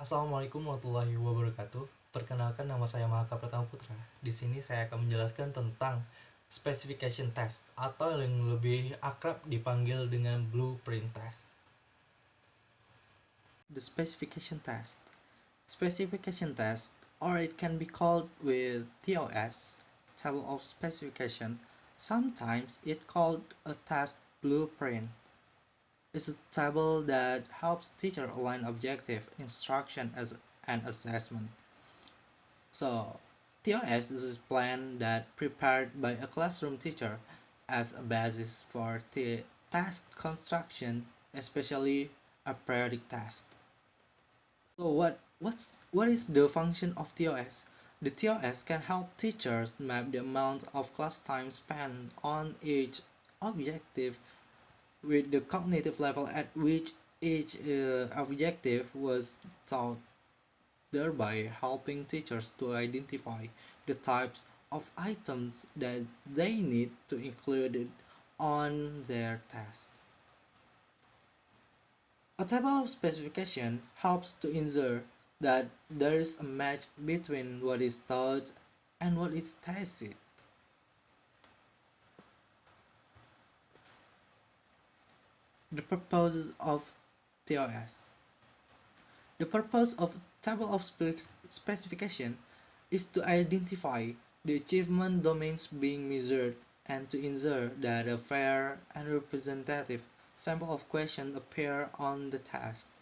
Assalamualaikum warahmatullahi wabarakatuh. Perkenalkan, nama saya Mahaka Pratama Putra. Di sini saya akan menjelaskan tentang specification test atau yang lebih akrab dipanggil dengan blueprint test. The specification test. Specification test, or it can be called with TOS, table of specification. Sometimes it called a test blueprint. It's a table that helps teacher align objective, instruction as an assessment. So, TOS is a plan that prepared by a classroom teacher as a basis for the test construction, especially a periodic test. So what is the function of TOS? The TOS can help teachers map the amount of class time spent on each objective with the cognitive level at which each objective was taught, thereby helping teachers to identify the types of items that they need to include on their test. A table of specification helps to ensure that there is a match between what is taught and what is tested. The purposes of TOS. The purpose of table of specification is to identify the achievement domains being measured and to ensure that a fair and representative sample of questions appear on the test.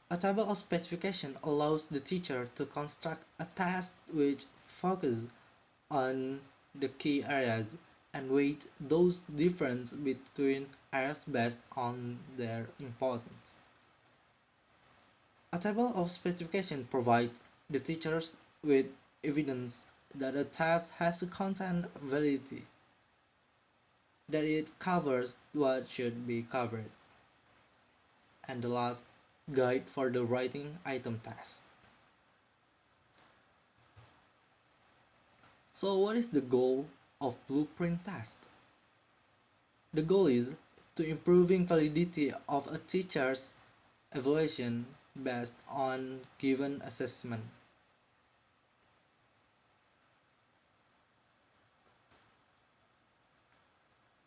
A table of specification allows the teacher to construct a test which focuses on the key areas and weight those differences between areas based on their importance. A table of specification provides the teachers with evidence that a test has a content validity, that it covers what should be covered, and the last, guide for the writing item test. So what is the goal of blueprint test? The goal is to improving validity of a teacher's evaluation based on given assessment.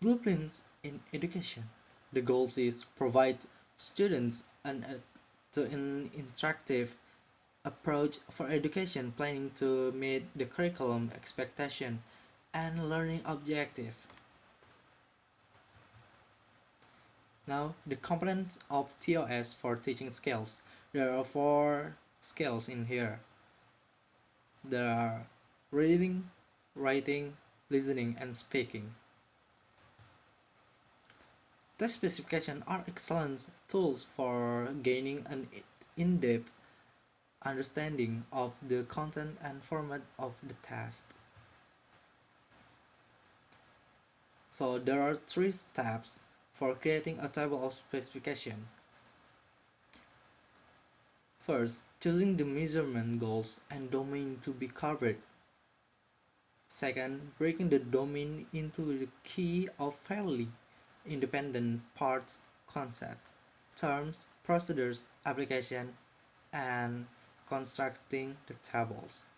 Blueprints in education. The goal is provide students an interactive approach for education planning to meet the curriculum expectation and learning objective. Now, the components of TOS for teaching skills. There are 4 skills in here. There are reading, writing, listening, and speaking. Test specifications are excellent tools for gaining an in-depth understanding of the content and format of the test. So there are 3 steps for creating a table of specification. First, choosing the measurement goals and domain to be covered. Second, breaking the domain into the key of fairly independent parts, concepts, terms, procedures, application, and constructing the tables.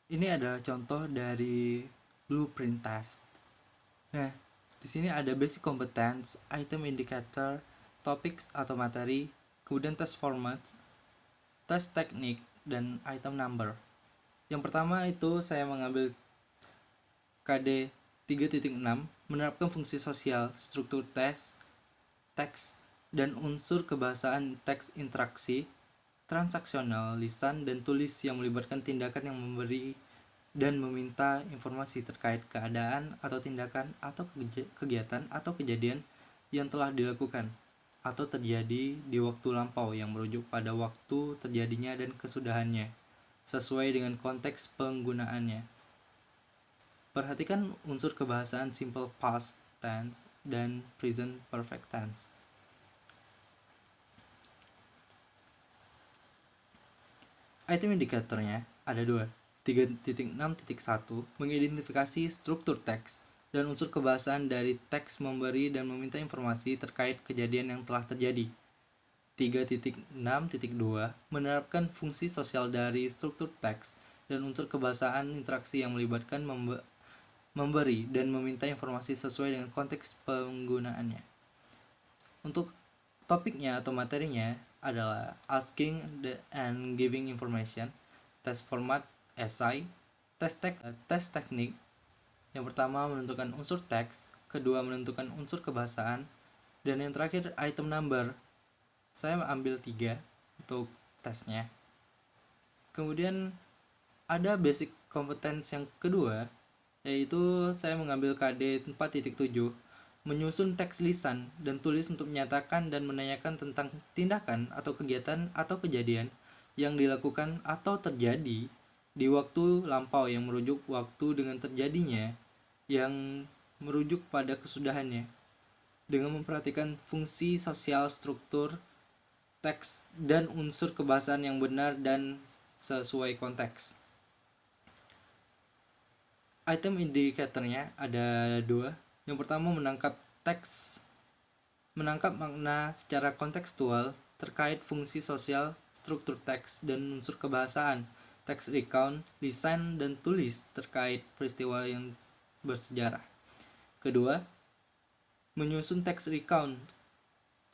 Ini ada contoh dari blueprint test. Nah, di sini ada basic competence, item indicator, topics atau materi, kemudian test format, test teknik, dan item number. Yang pertama itu saya mengambil KD 3.6, menerapkan fungsi sosial, struktur tes, teks, dan unsur kebahasaan teks interaksi, transaksional, lisan, dan tulis yang melibatkan tindakan yang memberi dan meminta informasi terkait keadaan atau tindakan atau kegiatan atau kejadian yang telah dilakukan atau terjadi di waktu lampau yang merujuk pada waktu terjadinya dan kesudahannya, sesuai dengan konteks penggunaannya. Perhatikan unsur kebahasaan simple past tense dan present perfect tense. Item indikatornya ada 2. 3.6.1 mengidentifikasi struktur teks dan unsur kebahasaan dari teks memberi dan meminta informasi terkait kejadian yang telah terjadi. 3.6.2 menerapkan fungsi sosial dari struktur teks dan unsur kebahasaan interaksi yang melibatkan memberi dan meminta informasi sesuai dengan konteks penggunaannya. Untuk topiknya atau materinya adalah asking and giving information, test format, essay, tes teknik. Yang pertama menentukan unsur teks, kedua menentukan unsur kebahasaan, dan yang terakhir item number. Saya ambil 3 untuk tesnya. Kemudian ada basic competence yang kedua, yaitu saya mengambil KD 4.7, menyusun teks lisan dan tulis untuk menyatakan dan menanyakan tentang tindakan atau kegiatan atau kejadian yang dilakukan atau terjadi di waktu lampau yang merujuk waktu dengan terjadinya yang merujuk pada kesudahannya, dengan memperhatikan fungsi sosial struktur teks dan unsur kebahasaan yang benar dan sesuai konteks. Item indikatornya ada 2. Yang pertama menangkap makna secara kontekstual terkait fungsi sosial, struktur teks, dan unsur kebahasaan. Teks recount, lisan, dan tulis terkait peristiwa yang bersejarah. Kedua, menyusun teks recount,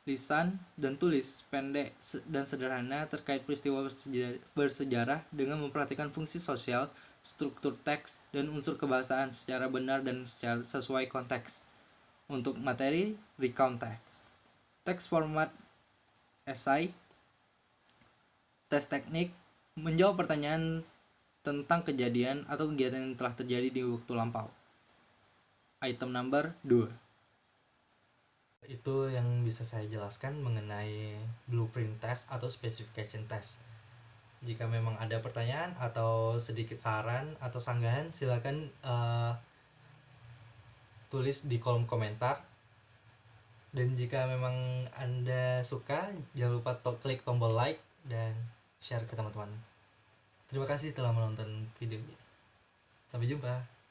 lisan, dan tulis pendek dan sederhana terkait peristiwa bersejarah dengan memperhatikan fungsi sosial, struktur teks, dan unsur kebahasaan secara benar dan sesuai konteks. Untuk materi, recount text. Teks format, essay. Tes teknik, menjawab pertanyaan tentang kejadian atau kegiatan yang telah terjadi di waktu lampau. Item number 2. Itu yang bisa saya jelaskan mengenai blueprint test atau specification test. Jika memang ada pertanyaan atau sedikit saran atau sanggahan, silakan tulis di kolom komentar. Dan jika memang Anda suka, jangan lupa klik tombol like dan share ke teman-teman. Terima kasih telah menonton video ini. Sampai jumpa.